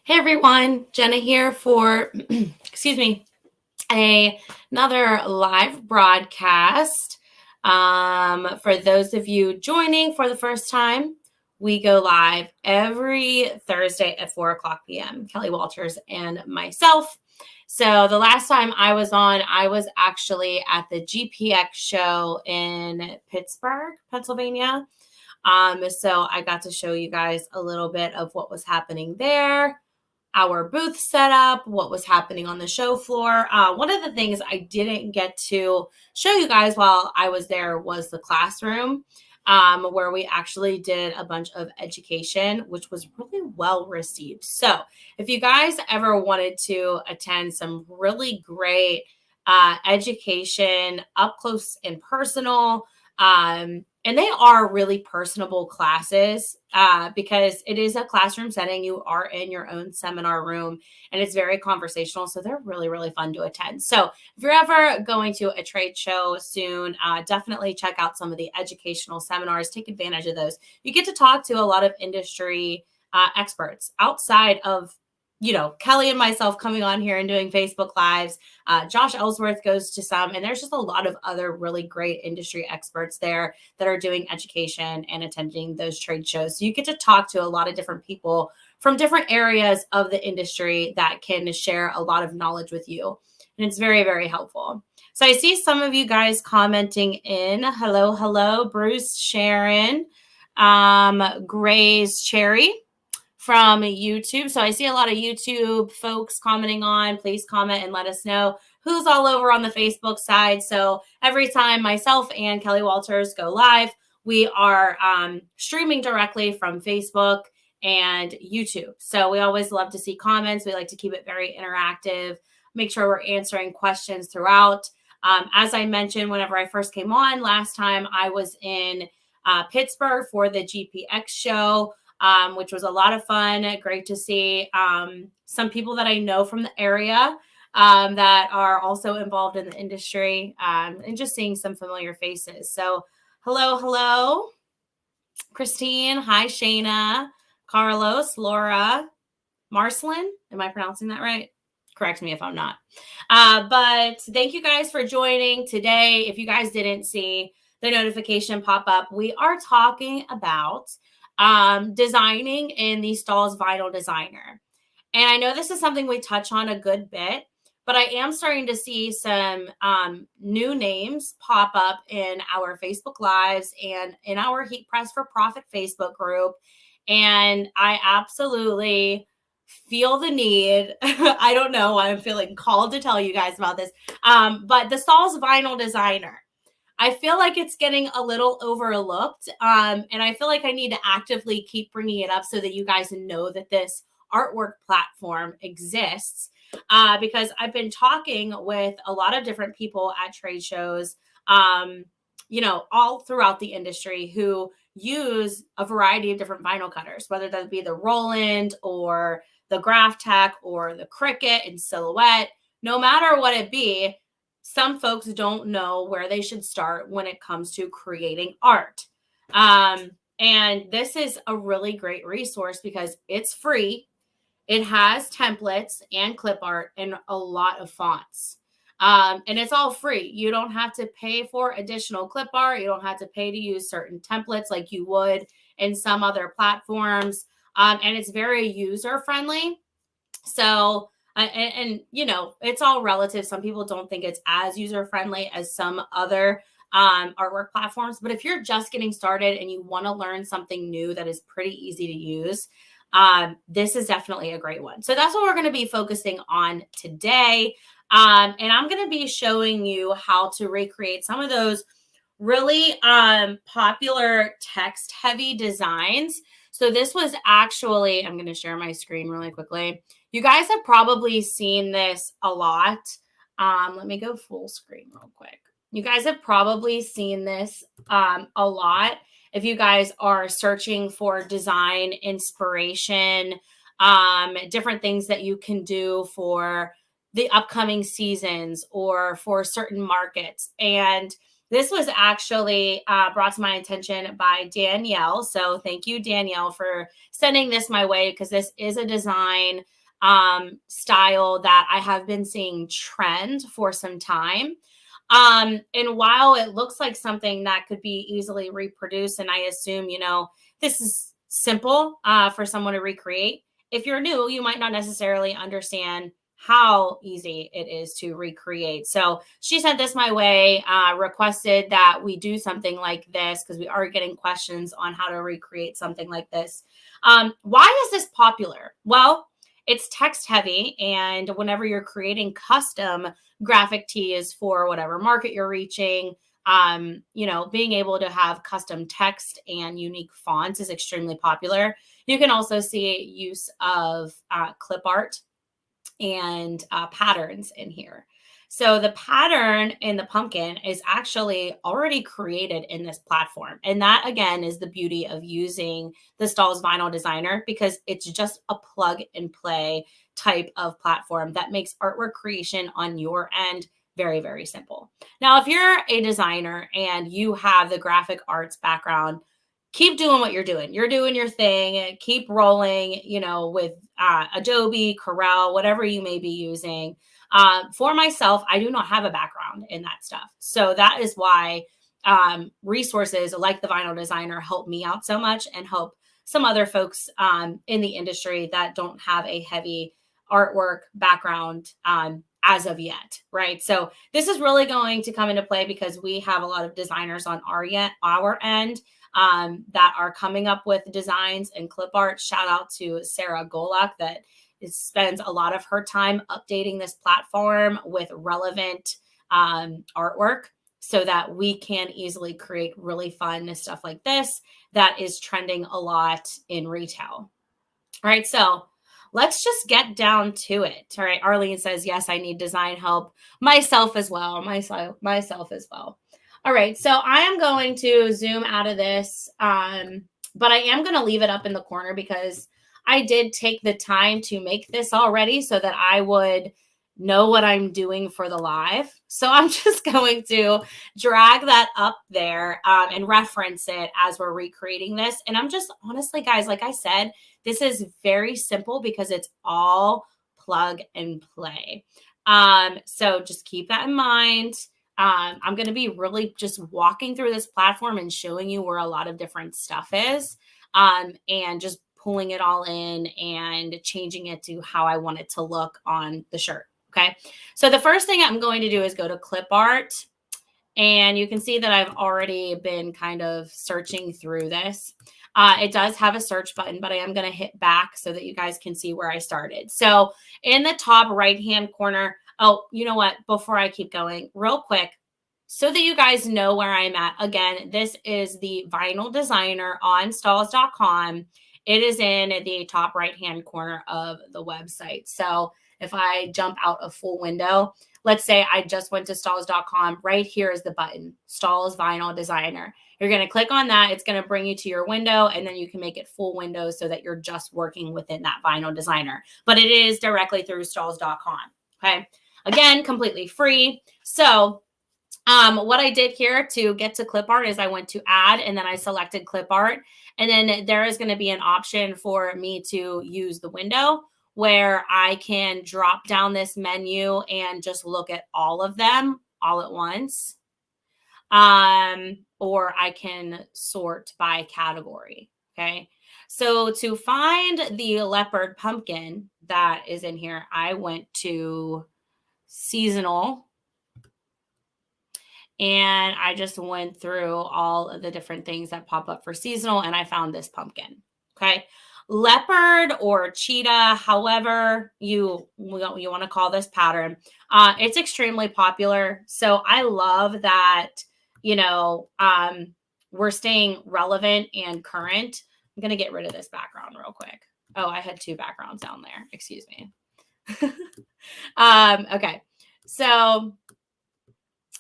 Hey everyone, Jenna here for, excuse me, another live broadcast. For those of you joining for the first time, we go live every Thursday at 4 o'clock p.m. Kelly Walters and myself. So the last time I was on, I was actually at the GPX show in Pittsburgh, Pennsylvania. So I got to show you guys a little bit of what was happening there, our booth setup, what was happening on the show floor. One of the things I didn't get to show you guys while I was there was the classroom, where we actually did a bunch of education, which was really well received. So if you guys ever wanted to attend some really great education up close and personal, and they are really personable classes because it is a classroom setting. You are in your own seminar room and it's very conversational. So they're really, really fun to attend. So if you're ever going to a trade show soon, definitely check out some of the educational seminars. Take advantage of those. You get to talk to a lot of industry experts outside of Kelly and myself coming on here and doing Facebook Lives. Josh Ellsworth goes to some, and there's just a lot of other really great industry experts there that are doing education and attending those trade shows. So you get to talk to a lot of different people from different areas of the industry that can share a lot of knowledge with you. And it's very, very helpful. So I see some of you guys commenting in. Hello, Bruce, Sharon, Gray's Cherry from YouTube. So I see a lot of YouTube folks commenting on. Please comment and let us know who's all over on the Facebook side. So every time myself and Kelly Walters go live, we are streaming directly from Facebook and YouTube. So we always love to see comments. We like to keep it very interactive, make sure we're answering questions throughout. As I mentioned, whenever I first came on last time, I was in Pittsburgh for the GPX show. Which was a lot of fun. Great to see some people that I know from the area that are also involved in the industry, and just seeing some familiar faces. So hello, Christine. Hi, Shayna, Carlos, Laura, Marcelin. Am I pronouncing that right? Correct me if I'm not. But thank you guys for joining today. If you guys didn't see the notification pop up, we are talking about designing in the Stahls Vinyl Designer. And I know this is something we touch on a good bit, but I am starting to see some new names pop up in our Facebook Lives and in our Heat Press for Profit Facebook group. And I absolutely feel the need. I don't know why I'm feeling called to tell you guys about this. But the Stahls Vinyl Designer, I feel like it's getting a little overlooked. And I feel like I need to actively keep bringing it up so that you guys know that this artwork platform exists, because I've been talking with a lot of different people at trade shows, all throughout the industry who use a variety of different vinyl cutters, whether that be the Roland or the Graph Tech or the Cricut and Silhouette. No matter what it be, some folks don't know where they should start when it comes to creating art. And this is a really great resource because it's free. It has templates and clip art and a lot of fonts. And it's all free. You don't have to pay for additional clip art. You don't have to pay to use certain templates like you would in some other platforms. And it's very user friendly. So it's all relative. Some people don't think it's as user-friendly as some other artwork platforms. But if you're just getting started and you want to learn something new that is pretty easy to use, this is definitely a great one. So that's what we're going to be focusing on today. And I'm going to be showing you how to recreate some of those really popular text-heavy designs. So this was actually, I'm going to share my screen really quickly. You guys have probably seen this a lot. Let me go full screen real quick. You guys have probably seen this a lot. If you guys are searching for design inspiration, different things that you can do for the upcoming seasons or for certain markets. And This was actually brought to my attention by Danielle. So thank you, Danielle, for sending this my way, because this is a design style that I have been seeing trend for some time. And while it looks like something that could be easily reproduced, and I assume, this is simple for someone to recreate. If you're new, you might not necessarily understand how easy it is to recreate. So she sent this my way, requested that we do something like this because we are getting questions on how to recreate something like this. Why is this popular? Well, it's text heavy, and whenever you're creating custom graphic tees for whatever market you're reaching, being able to have custom text and unique fonts is extremely popular. You can also see use of clip art and patterns in here. So the pattern in the pumpkin is actually already created in this platform. And that, again, is the beauty of using the Stahls Vinyl Designer, because it's just a plug and play type of platform that makes artwork creation on your end very, very simple. Now, if you're a designer and you have the graphic arts background, keep doing what you're doing. You're doing your thing. Keep rolling, with Adobe, Corel, whatever you may be using. For myself, I do not have a background in that stuff. So that is why resources like the Vinyl Designer help me out so much, and help some other folks in the industry that don't have a heavy artwork background as of yet, right? So this is really going to come into play because we have a lot of designers on our end that are coming up with designs and clip art. Shout out to Sarah Golak that spends a lot of her time updating this platform with relevant artwork so that we can easily create really fun stuff like this that is trending a lot in retail. All right, so let's just get down to it. All right, Arlene says, yes, I need design help. Myself as well. All right, so I am going to zoom out of this, but I am going to leave it up in the corner because I did take the time to make this already so that I would know what I'm doing for the live. So I'm just going to drag that up there and reference it as we're recreating this. And I'm just honestly, guys, like I said, this is very simple because it's all plug and play. So just keep that in mind. I'm going to be really just walking through this platform and showing you where a lot of different stuff is, and just pulling it all in and changing it to how I want it to look on the shirt. Okay. So the first thing I'm going to do is go to clip art, and you can see that I've already been kind of searching through this. It does have a search button, but I am going to hit back so that you guys can see where I started. So in the top right-hand corner, oh, you know what? Before I keep going, real quick, so that you guys know where I'm at, again, this is the Vinyl Designer on Stahls.com. It is in the top right-hand corner of the website. So if I jump out a full window, let's say I just went to Stahls.com, right here is the button, Stahls Vinyl Designer. You're going to click on that. It's going to bring you to your window, and then you can make it full window so that you're just working within that Vinyl Designer. But it is directly through Stahls.com. Okay. Again, completely free. So what I did here to get to clip art is I went to add, and then I selected clip art. And then there is going to be an option for me to use the window where I can drop down this menu and just look at all of them all at once. Or I can sort by category. Okay. So to find the Leopard Pumpkin that is in here, I went to seasonal, and I just went through all of the different things that pop up for seasonal, and I found this pumpkin. Okay. Leopard or cheetah, however you want to call this pattern, it's extremely popular. So I love that, we're staying relevant and current. I'm going to get rid of this background real quick. Oh, I had two backgrounds down there. Excuse me. Okay. So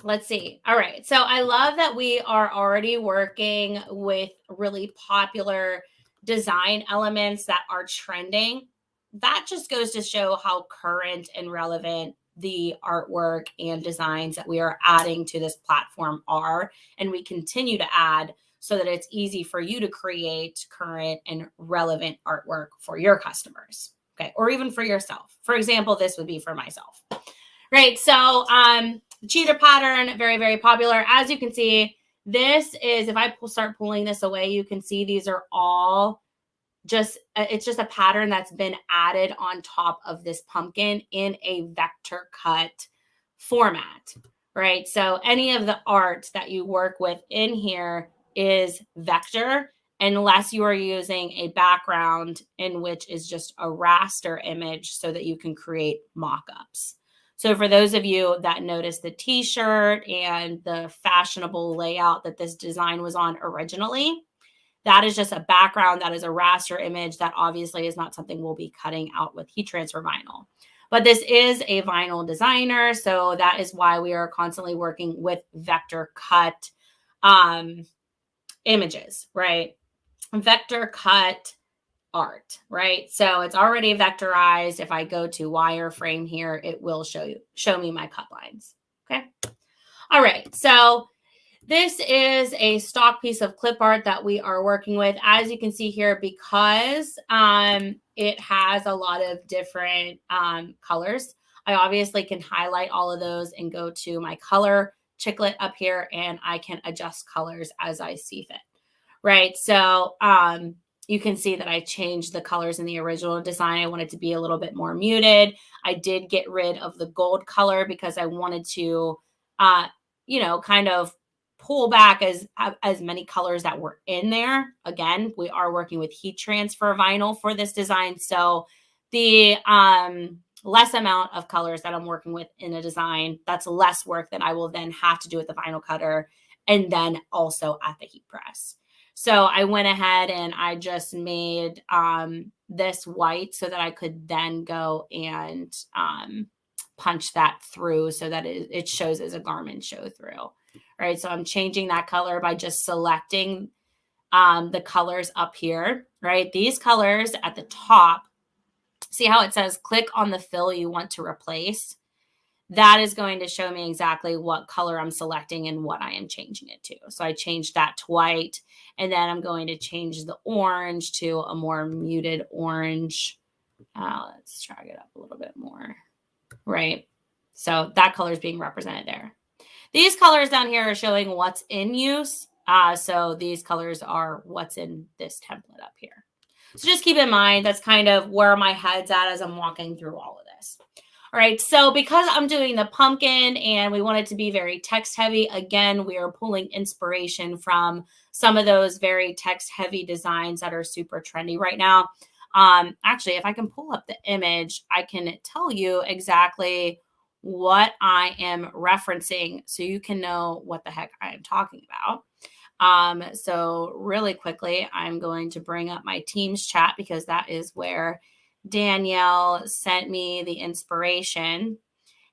let's see. All right. So I love that we are already working with really popular design elements that are trending. That just goes to show how current and relevant the artwork and designs that we are adding to this platform are, and we continue to add so that it's easy for you to create current and relevant artwork for your customers, okay, or even for yourself. For example, this would be for myself, right? So cheetah pattern, very, very popular. As you can see, this is, if I start pulling this away, you can see these are all just, it's just a pattern that's been added on top of this pumpkin in a vector cut format, right? So any of the art that you work with in here is vector, unless you are using a background in which is just a raster image so that you can create mock-ups. So for those of you that noticed the t-shirt and the fashionable layout that this design was on originally, that is just a background. That is a raster image. That obviously is not something we'll be cutting out with heat transfer vinyl. But this is a vinyl designer, so that is why we are constantly working with vector cut images, right? Vector cut art, right? So it's already vectorized. If I go to wireframe here, it will show me my cut lines, okay? All right, so this is a stock piece of clip art that we are working with. As you can see here, because it has a lot of different colors, I obviously can highlight all of those and go to my color chiclet up here, and I can adjust colors as I see fit, right? So you can see that I changed the colors in the original design. I wanted to be a little bit more muted. I did get rid of the gold color because I wanted to, kind of pull back as many colors that were in there. Again, we are working with heat transfer vinyl for this design. So the less amount of colors that I'm working with in a design, that's less work that I will then have to do with the vinyl cutter and then also at the heat press. So I went ahead and I just made this white so that I could then go and punch that through so that it shows as a garment show through. Right, so I'm changing that color by just selecting the colors up here, right? These colors at the top, see how it says click on the fill you want to replace? That is going to show me exactly what color I'm selecting and what I am changing it to. So I changed that to white, and then I'm going to change the orange to a more muted orange. Let's drag it up a little bit more, right? So that color is being represented there. These colors down here are showing what's in use. So these colors are what's in this template up here. So just keep in mind, that's kind of where my head's at as I'm walking through all of this. All right, so because I'm doing the pumpkin and we want it to be very text heavy, again, we are pulling inspiration from some of those very text heavy designs that are super trendy right now. Actually, if I can pull up the image, I can tell you exactly what I am referencing so you can know what the heck I am talking about. So really quickly, I'm going to bring up my Teams chat because that is where Danielle sent me the inspiration.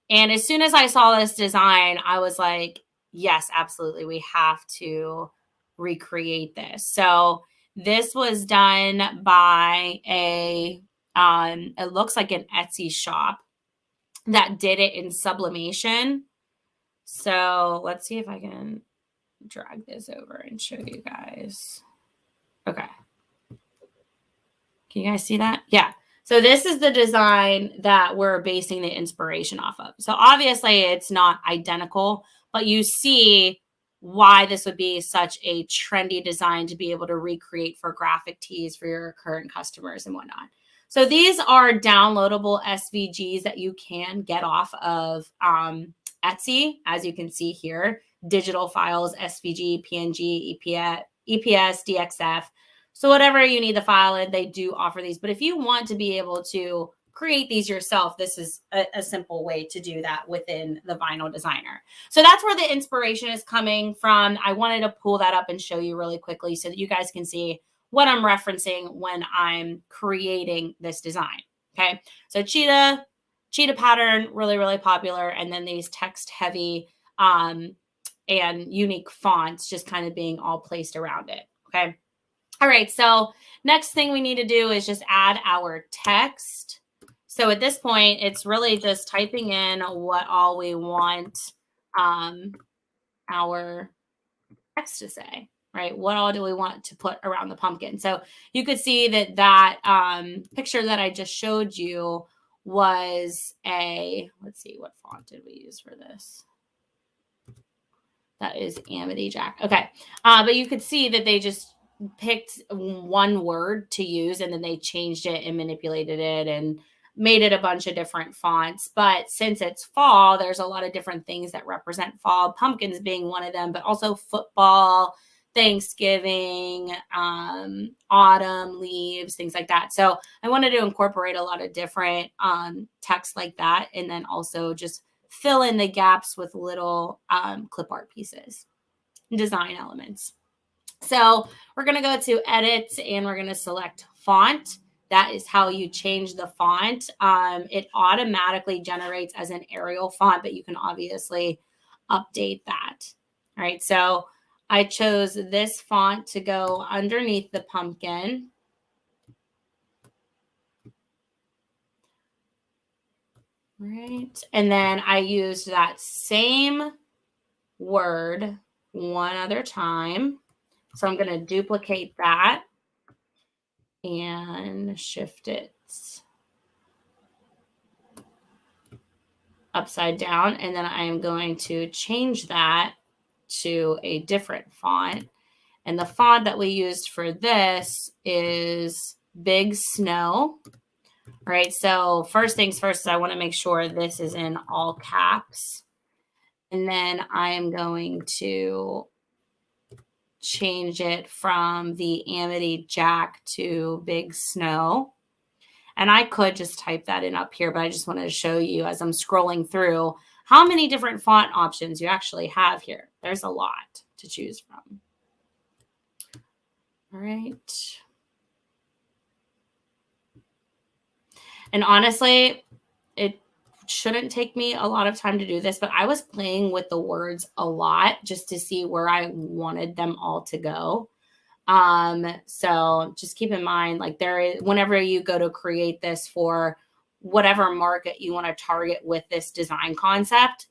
And as soon as I saw this design, I was like, yes, absolutely. We have to recreate this. So this was done by it looks like an Etsy shop that did it in sublimation. So let's see if I can drag this over and show you guys. Okay. Can you guys see that? Yeah. So this is the design that we're basing the inspiration off of. So obviously it's not identical, but you see why this would be such a trendy design to be able to recreate for graphic tees for your current customers and whatnot. So these are downloadable SVGs that you can get off of Etsy, as you can see here, digital files, SVG, PNG, EPS, DXF. So whatever you need the file in, they do offer these. But if you want to be able to create these yourself, this is a simple way to do that within the Vinyl Designer. So that's where the inspiration is coming from. I wanted to pull that up and show you really quickly so that you guys can see what I'm referencing when I'm creating this design. Okay, so cheetah pattern, really, really popular. And then these text heavy and unique fonts just kind of being all placed around it. Okay. All right, so next thing we need to do is just add our text. So at this point, it's really just typing in what all we want our text to say, right? What all do we want to put around the pumpkin? So you could see that picture that I just showed you was let's see, what font did we use for this? That is Amity Jack. Okay. But you could see that they just picked one word to use and then they changed it and manipulated it and made it a bunch of different fonts. But since it's fall, there's a lot of different things that represent fall, pumpkins being one of them, but also football, Thanksgiving, autumn, leaves, things like that. So I wanted to incorporate a lot of different text like that, and then also just fill in the gaps with little clip art pieces, design elements. So we're going to go to edit and we're going to select font. That is how you change the font. It automatically generates as an Arial font, but you can obviously update that. All right. So I chose this font to go underneath the pumpkin. Right. And then I used that same word one other time. So I'm going to duplicate that and shift it upside down. And then I am going to change that to a different font. And the font that we used for this is Big Snow. All right. So first things first, I want to make sure this is in all caps. And then I am going to change it from the Amity Jack to Big Snow. And I could just type that in up here, but I just wanted to show you as I'm scrolling through how many different font options you actually have here. There's a lot to choose from. All right. And honestly, it shouldn't take me a lot of time to do this, but I was playing with the words a lot just to see where I wanted them all to go. So just keep in mind, like whenever you go to create this for whatever market you want to target with this design concept,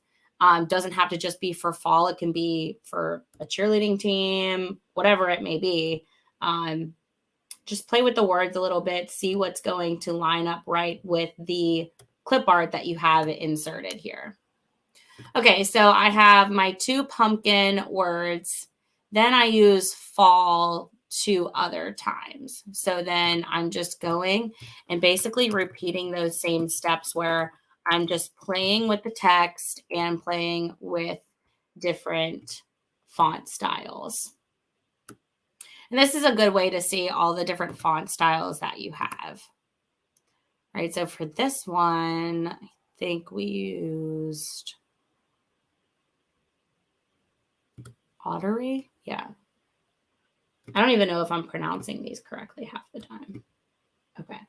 doesn't have to just be for fall. It can be for a cheerleading team, whatever it may be. Just play with the words a little bit, see what's going to line up right with the clip art that you have inserted here. Okay, so I have my 2 pumpkin words. Then I use fall 2 other times. So then I'm just going and basically repeating those same steps where I'm just playing with the text and playing with different font styles. And this is a good way to see all the different font styles that you have. All right, so for this one, I think we used Ottery. Yeah. I don't even know if I'm pronouncing these correctly half the time. Okay.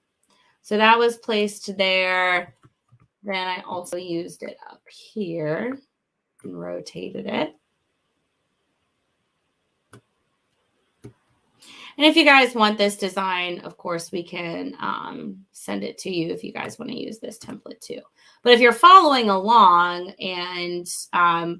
So that was placed there. Then I also used it up here and rotated it. And if you guys want this design, of course, we can send it to you if you guys want to use this template too. But if you're following along and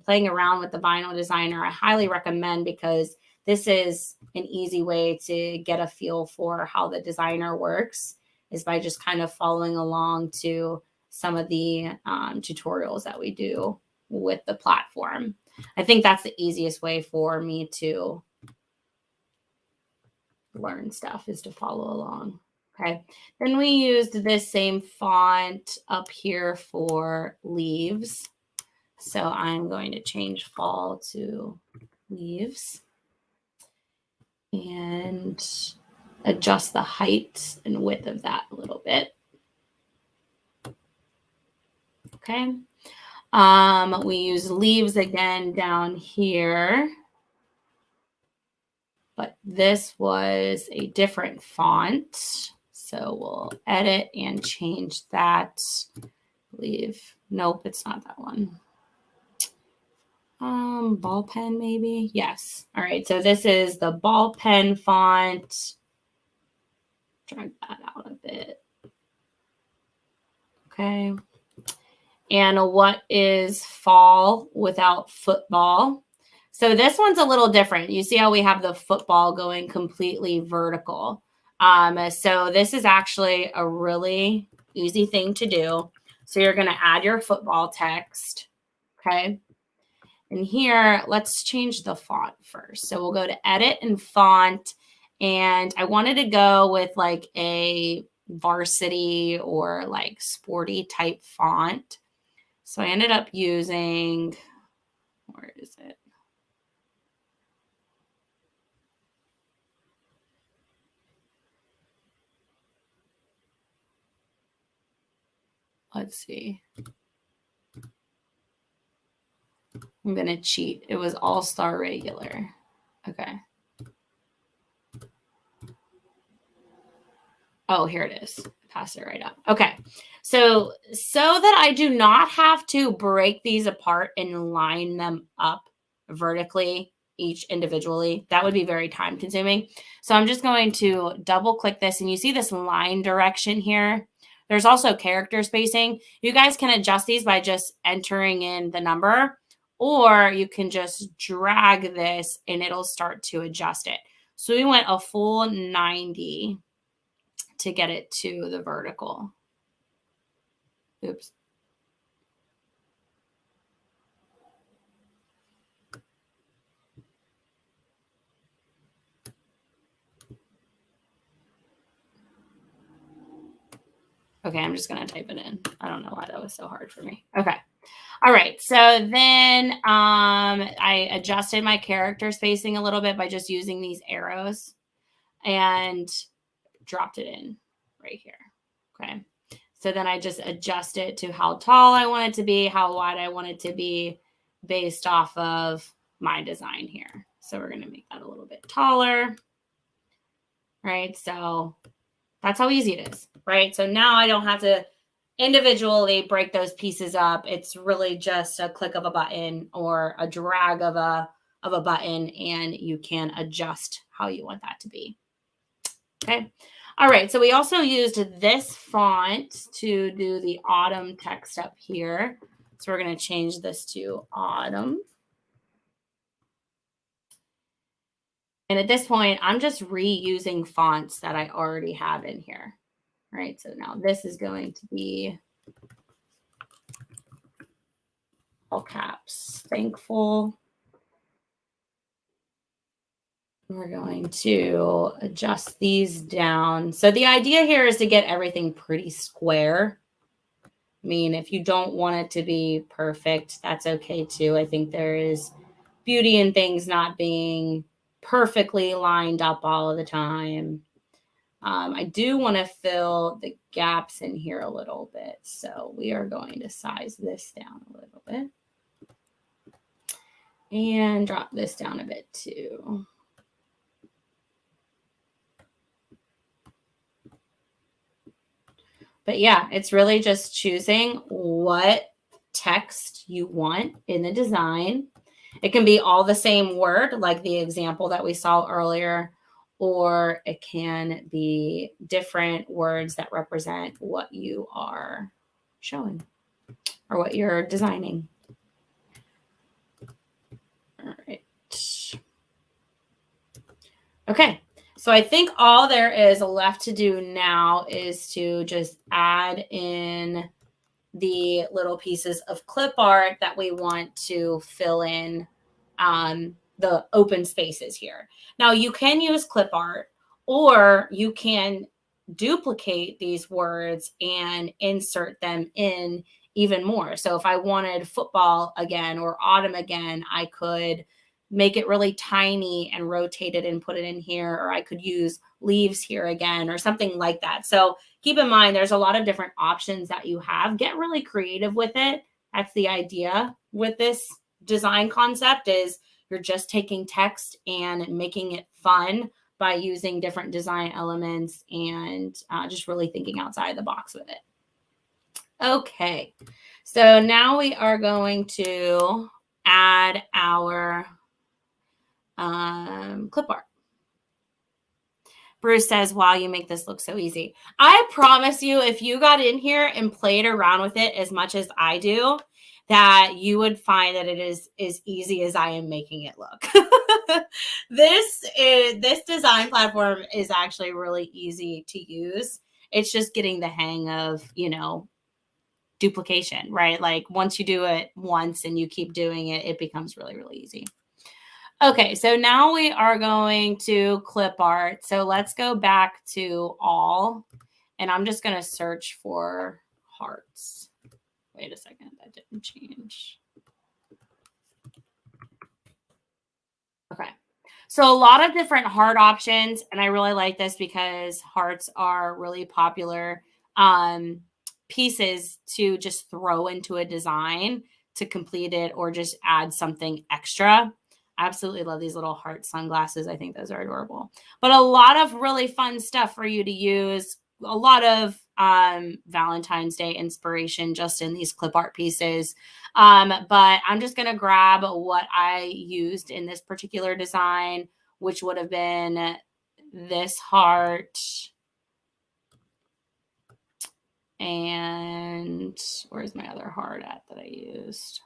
playing around with the Vinyl Designer, I highly recommend, because this is an easy way to get a feel for how the designer works, is by just kind of following along to some of the tutorials that we do with the platform. I think that's the easiest way for me to learn stuff, is to follow along. Okay. Then we used this same font up here for leaves. So I'm going to change fall to leaves and adjust the height and width of that a little bit. Okay. We use leaves again down here, but this was a different font. So we'll edit and change that. I believe, nope, it's not that one. Ball pen maybe. Yes. All right. So this is the ball pen font. Drag that out a bit. Okay. And what is fall without football? So this one's a little different. You see how we have the football going completely vertical. So this is actually a really easy thing to do. So you're going to add your football text. Okay. And here, let's change the font first. So we'll go to edit and font. And I wanted to go with like a varsity or like sporty type font. So I ended up using, where is it? Let's see. I'm going to cheat. It was All-Star Regular. Okay. Oh, here it is. Pass it right up. Okay. So that I do not have to break these apart and line them up vertically, each individually, that would be very time consuming. So I'm just going to double click this, and you see this line direction here. There's also character spacing. You guys can adjust these by just entering in the number, or you can just drag this and it'll start to adjust it. So we went a full 90 to get it to the vertical. Oops. Okay, I'm just going to type it in. I don't know why that was so hard for me. Okay. All right. So then I adjusted my character spacing a little bit by just using these arrows and dropped it in right here. Okay. So then I just adjust it to how tall I want it to be, how wide I want it to be based off of my design here. So we're going to make that a little bit taller. Right. So that's how easy it is. Right. So now I don't have to individually break those pieces up. It's really just a click of a button or a drag of a button, and you can adjust how you want that to be. Okay. All right. So we also used this font to do the autumn text up here. So we're going to change this to autumn. And at this point, I'm just reusing fonts that I already have in here. All right. So now this is going to be all caps, thankful. We're going to adjust these down. So the idea here is to get everything pretty square. I mean, if you don't want it to be perfect, that's okay too. I think there is beauty in things not being perfectly lined up all of the time. I do want to fill the gaps in here a little bit. So we are going to size this down a little bit. And drop this down a bit too. But yeah, it's really just choosing what text you want in the design. It can be all the same word, like the example that we saw earlier, or it can be different words that represent what you are showing or what you're designing. All right. Okay. So I think all there is left to do now is to just add in the little pieces of clip art that we want to fill in the open spaces here. Now you can use clip art, or you can duplicate these words and insert them in even more. So if I wanted football again or autumn again, I could make it really tiny and rotate it and put it in here, or I could use leaves here again or something like that. So keep in mind, there's a lot of different options that you have. Get really creative with it. That's the idea with this design concept, is you're just taking text and making it fun by using different design elements and just really thinking outside the box with it. Okay, so now we are going to add our clip art. Bruce says, wow, you make this look so easy. I promise you, if you got in here and played around with it as much as I do, that you would find that it is as easy as I am making it look. This design platform is actually really easy to use. It's just getting the hang of, duplication, right? Like once you do it once and you keep doing it, it becomes really, really easy. Okay, so now we are going to Clipart. So let's go back to all, and I'm just going to search for hearts. Wait a second, that didn't change. Okay, so a lot of different heart options, and I really like this because hearts are really popular pieces to just throw into a design to complete it or just add something extra. I absolutely love these little heart sunglasses. I think those are adorable. But a lot of really fun stuff for you to use. A lot of Valentine's Day inspiration just in these clip art pieces. But I'm just going to grab what I used in this particular design, which would have been this heart. And where's my other heart at that I used?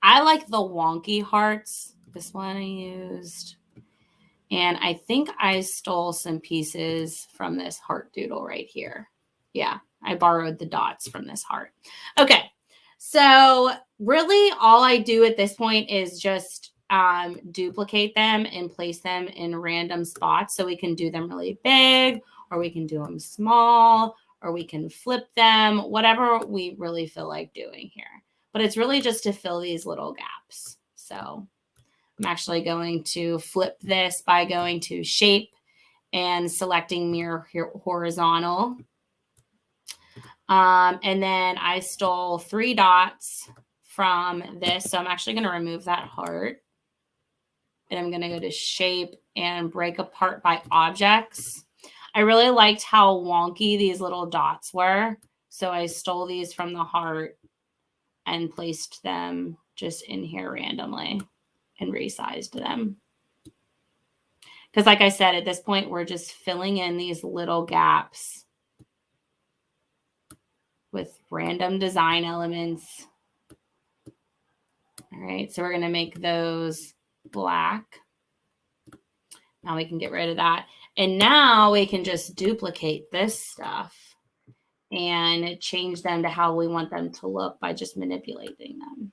I like the wonky hearts. This one I used. And I think I stole some pieces from this heart doodle right here. Yeah, I borrowed the dots from this heart. Okay, so really all I do at this point is just duplicate them and place them in random spots. So we can do them really big, or we can do them small, or we can flip them, whatever we really feel like doing here. But it's really just to fill these little gaps. So I'm actually going to flip this by going to shape and selecting mirror horizontal. And then I stole 3 dots from this. So I'm actually going to remove that heart. And I'm going to go to shape and break apart by objects. I really liked how wonky these little dots were. So I stole these from the heart and placed them just in here randomly and resized them. Because like I said, at this point, we're just filling in these little gaps with random design elements. All right, so we're going to make those black. Now we can get rid of that. And now we can just duplicate this stuff and change them to how we want them to look by just manipulating them.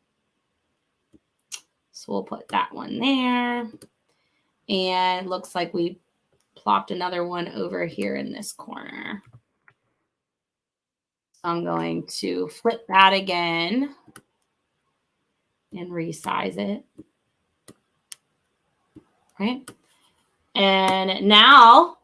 So we'll put that one there. And it looks like we plopped another one over here in this corner. So I'm going to flip that again and resize it. Right. And now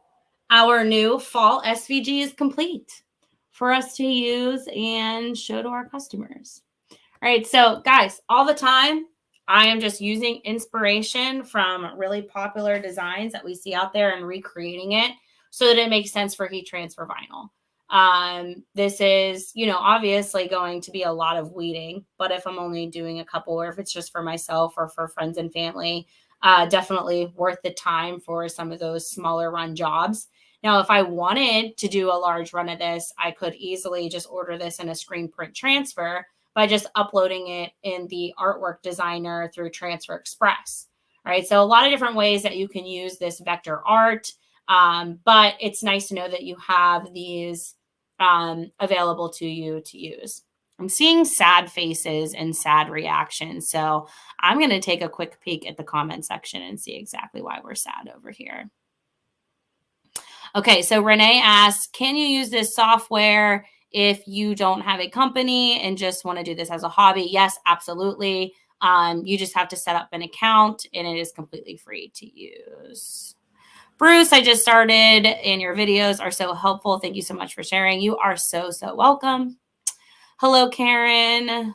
our new fall SVG is complete for us to use and show to our customers. All right. So guys, all the time, I am just using inspiration from really popular designs that we see out there and recreating it so that it makes sense for heat transfer vinyl. This is, obviously going to be a lot of weeding, but if I'm only doing a couple, or if it's just for myself or for friends and family, definitely worth the time for some of those smaller run jobs. Now, if I wanted to do a large run of this, I could easily just order this in a screen print transfer by just uploading it in the artwork designer through Transfer Express. All right. So a lot of different ways that you can use this vector art. But it's nice to know that you have these available to you to use. I'm seeing sad faces and sad reactions. So I'm going to take a quick peek at the comment section and see exactly why we're sad over here. Okay, so Renee asks, can you use this software if you don't have a company and just want to do this as a hobby? Yes, absolutely. You just have to set up an account and it is completely free to use. Bruce, I just started and your videos are so helpful. Thank you so much for sharing. You are so, so welcome. Hello, Karen.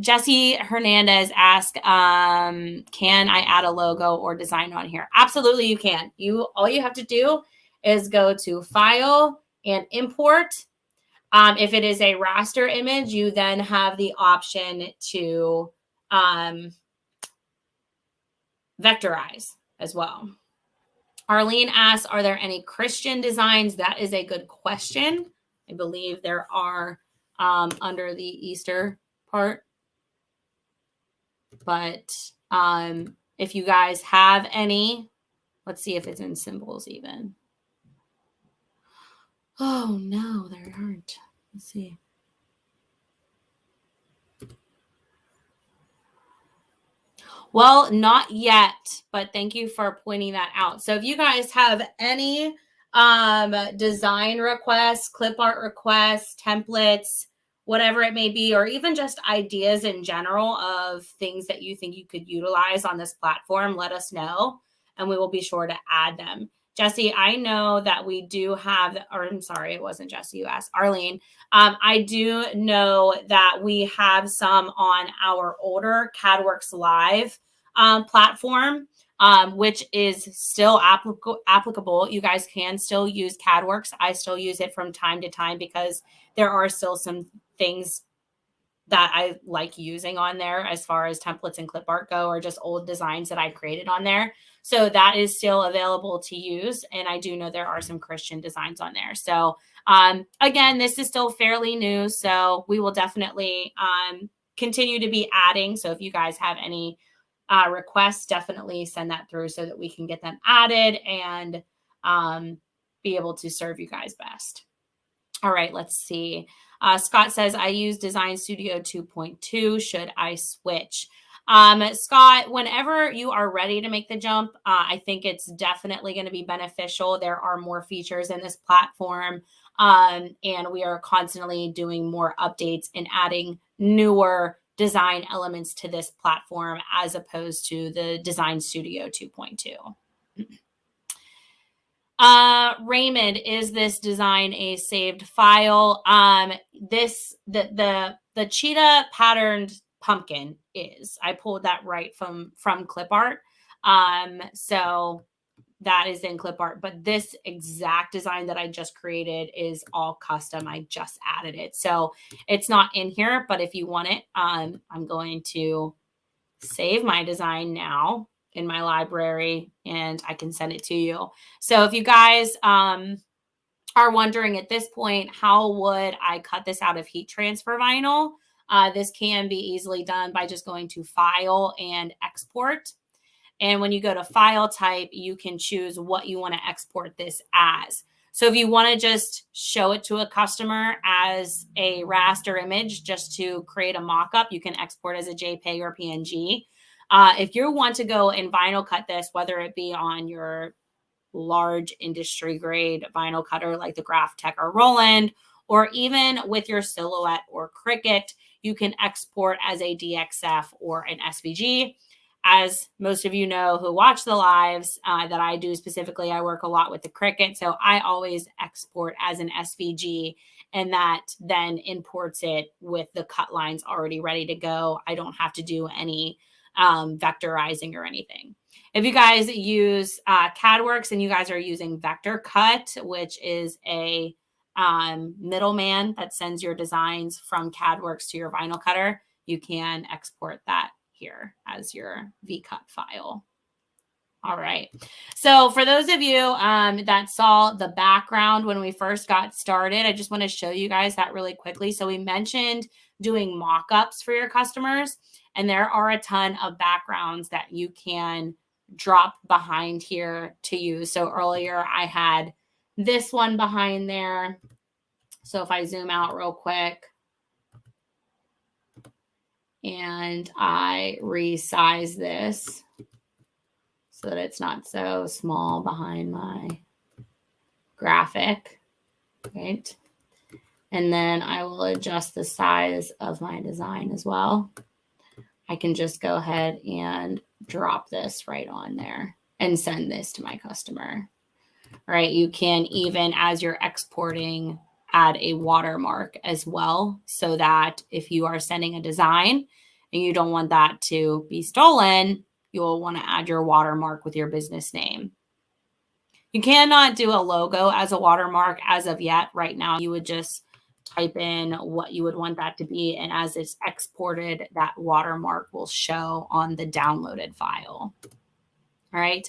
Jesse Hernandez asked, can I add a logo or design on here? Absolutely, you can. All you have to do is go to File and Import. If it is a raster image, you then have the option to vectorize as well. Arlene asks, are there any Christian designs? That is a good question. I believe there are under the Easter part. But if you guys have any, let's see if it's in symbols even. Oh, no, there aren't. Let's see. Well, not yet, but thank you for pointing that out. So if you guys have any design requests, clip art requests, templates, whatever it may be, or even just ideas in general of things that you think you could utilize on this platform, let us know, and we will be sure to add them. Jesse, I know that we do have, or I'm sorry, it wasn't Jesse, you asked, Arlene. I do know that we have some on our older CADWorks Live platform, which is still applicable. You guys can still use CADWorks. I still use it from time to time because there are still some things that I like using on there as far as templates and clip art go, or just old designs that I created on there. So that is still available to use. And I do know there are some Christian designs on there. So again, this is still fairly new. So we will definitely continue to be adding. So if you guys have any requests, definitely send that through so that we can get them added and be able to serve you guys best. All right, let's see. Scott says, I use Design Studio 2.2. Should I switch? Scott, whenever you are ready to make the jump, I think it's definitely going to be beneficial. There are more features in this platform, and we are constantly doing more updates and adding newer design elements to this platform as opposed to the Design Studio 2.2. Raymond, is this design a saved file? The cheetah patterned pumpkin is. I pulled that right from Clipart. So that is in Clipart, but this exact design that I just created is all custom. I just added it. So it's not in here, but if you want it, I'm going to save my design now in my library and I can send it to you. So if you guys are wondering at this point, how would I cut this out of heat transfer vinyl? This can be easily done by just going to File and Export. And when you go to File Type, you can choose what you want to export this as. So if you want to just show it to a customer as a raster image just to create a mock-up, you can export as a JPEG or PNG. If you want to go and vinyl cut this, whether it be on your large industry grade vinyl cutter like the Graphtec or Roland, or even with your Silhouette or Cricut, you can export as a DXF or an SVG. As most of you know who watch the lives that I do specifically, I work a lot with the Cricut. So I always export as an SVG, and that then imports it with the cut lines already ready to go. I don't have to do any vectorizing or anything. If you guys use CADWorks and you guys are using Vector Cut, which is a middleman that sends your designs from CADWorks to your vinyl cutter, you can export that here as your VCut file. All right. So for those of you that saw the background when we first got started, I just want to show you guys that really quickly. So we mentioned doing mock-ups for your customers, and there are a ton of backgrounds that you can drop behind here to use. So earlier I had this one behind there. So if I zoom out real quick, and I resize this so that it's not so small behind my graphic, right? And then I will adjust the size of my design as well. I can just go ahead and drop this right on there and send this to my customer. All right, you can even, as you're exporting, add a watermark as well, so that if you are sending a design and you don't want that to be stolen, you will want to add your watermark with your business name. You cannot do a logo as a watermark as of yet. Right now, you would just type in what you would want that to be, and as it's exported, that watermark will show on the downloaded file. All right.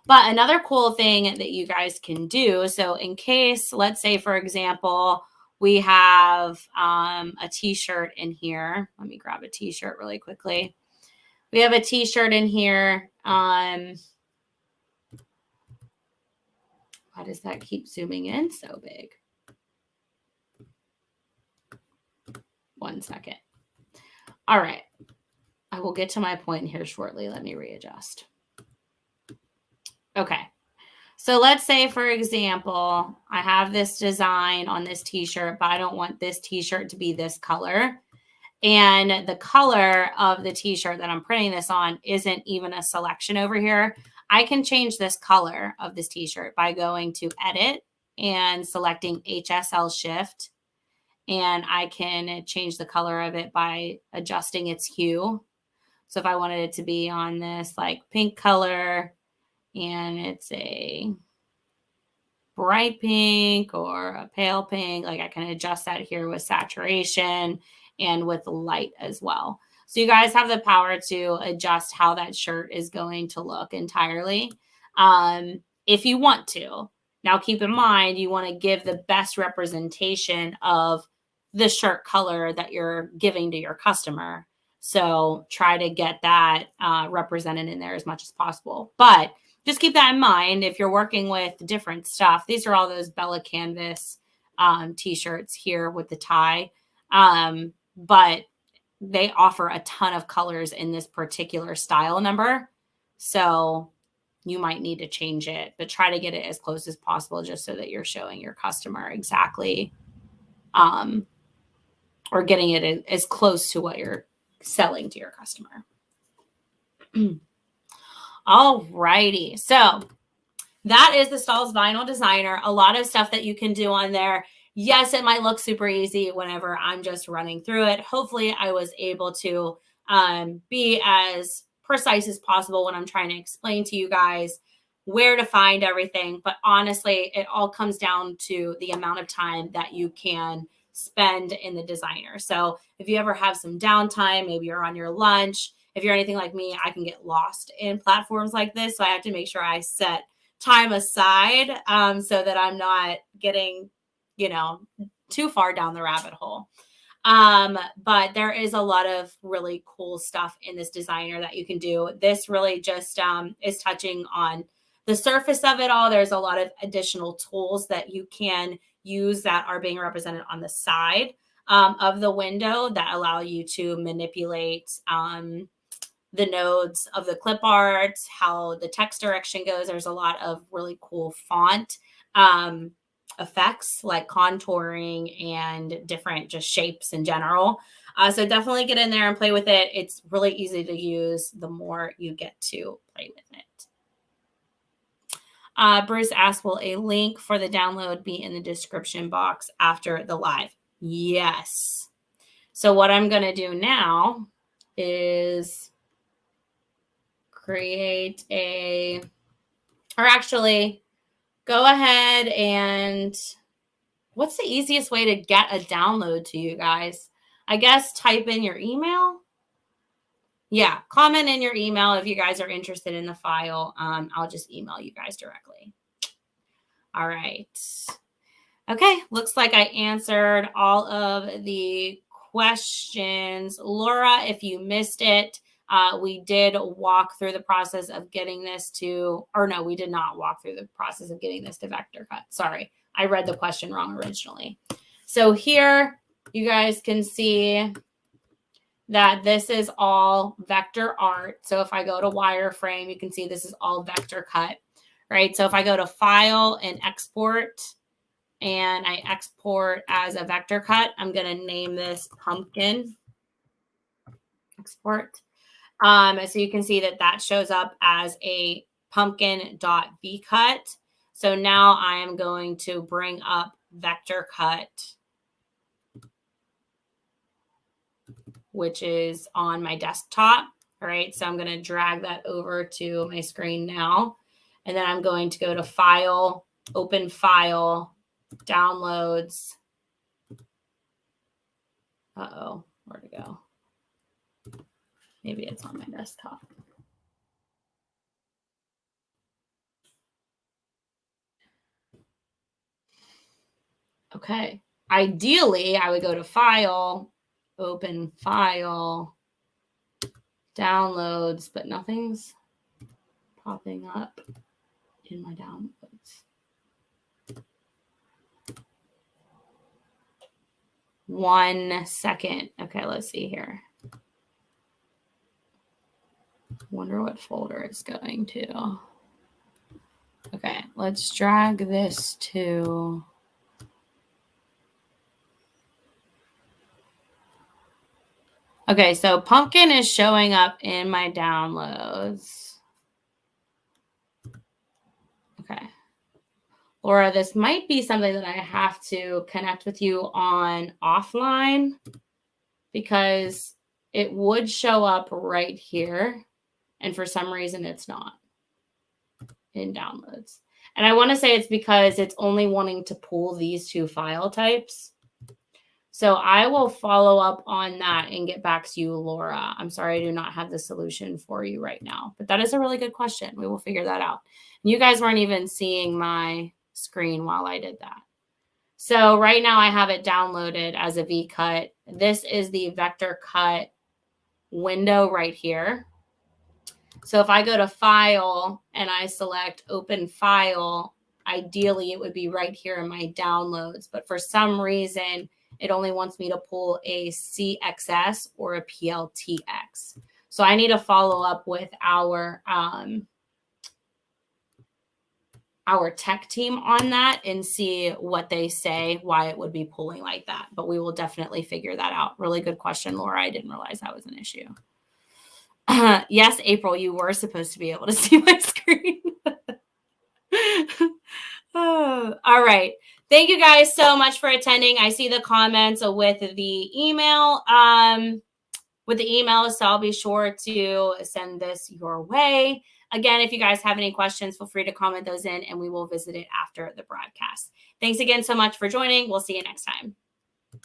But another cool thing that you guys can do, so in case, let's say, for example, we have a t-shirt in here. Let me grab a t-shirt really quickly. We have a t-shirt in here. Why does that keep zooming in so big? One second. All right. I will get to my point here shortly. Let me readjust. Okay. So let's say, for example, I have this design on this t-shirt, but I don't want this t-shirt to be this color. And the color of the t-shirt that I'm printing this on isn't even a selection over here. I can change this color of this t-shirt by going to edit and selecting HSL shift. And I can change the color of it by adjusting its hue. So if I wanted it to be on this like pink color and it's a bright pink or a pale pink, like I can adjust that here with saturation and with light as well. So you guys have the power to adjust how that shirt is going to look entirely if you want to. Now keep in mind, you want to give the best representation of the shirt color that you're giving to your customer. So try to get that represented in there as much as possible. But just keep that in mind if you're working with different stuff. These are all those Bella Canvas t-shirts here with the tie. But they offer a ton of colors in this particular style number. So you might need to change it, but try to get it as close as possible just so that you're showing your customer exactly or getting it as close to what you're selling to your customer. All righty. So that is the Stahls Vinyl Designer. A lot of stuff that you can do on there. Yes, it might look super easy whenever I'm just running through it. Hopefully I was able to be as precise as possible when I'm trying to explain to you guys where to find everything. But honestly, it all comes down to the amount of time that you can spend in the designer. So if you ever have some downtime, maybe you're on your lunch, if you're anything like me, I can get lost in platforms like this. So I have to make sure I set time aside so that I'm not getting, too far down the rabbit hole. But there is a lot of really cool stuff in this designer that you can do. This really just is touching on the surface of it all. There's a lot of additional tools that you can use that are being represented on the side of the window that allow you to manipulate the nodes of the clip art, how the text direction goes. There's a lot of really cool font effects like contouring and different just shapes in general. So definitely get in there and play with it. It's really easy to use the more you get to play with it. Bruce asked, will a link for the download be in the description box after the live? Yes. So what I'm going to do now is create go ahead and what's the easiest way to get a download to you guys? I guess type in your email. Yeah, comment in your email if you guys are interested in the file. I'll just email you guys directly. All right. Okay, looks like I answered all of the questions. Laura, if you missed it, we did walk through the process of getting this we did not walk through the process of getting this to vector cut. Sorry, I read the question wrong originally. So here you guys can see that this is all vector art. So if I go to wireframe, you can see this is all vector cut, right? So if I go to file and export, and I export as a vector cut, I'm going to name this pumpkin export. So you can see that shows up as a pumpkin.vcut. So now I am going to bring up vector cut, which is on my desktop. All right. So I'm going to drag that over to my screen now. And then I'm going to go to file, open file, downloads. Where'd it go? Maybe it's on my desktop. Okay. Ideally, I would go to File, Open File, Downloads, but nothing's popping up in my downloads. 1 second. Okay, let's see here. Wonder what folder it's going to. Okay, let's drag this to... Okay, so Pumpkin is showing up in my downloads. Okay. Laura, this might be something that I have to connect with you on offline because it would show up right here. And for some reason, it's not in downloads. And I want to say it's because it's only wanting to pull these 2 file types. So I will follow up on that and get back to you, Laura. I'm sorry I do not have the solution for you right now, but that is a really good question. We will figure that out. You guys weren't even seeing my screen while I did that. So right now I have it downloaded as a V-cut. This is the vector cut window right here. So if I go to File and I select Open File, ideally it would be right here in my downloads. But for some reason, it only wants me to pull a CXS or a PLTX. So I need to follow up with our tech team on that and see what they say, why it would be pulling like that. But we will definitely figure that out. Really good question, Laura. I didn't realize that was an issue. Yes, April, you were supposed to be able to see my screen. Oh, all right. Thank you guys so much for attending. I see the comments with the email. So I'll be sure to send this your way. Again, if you guys have any questions, feel free to comment those in and we will visit it after the broadcast. Thanks again so much for joining. We'll see you next time.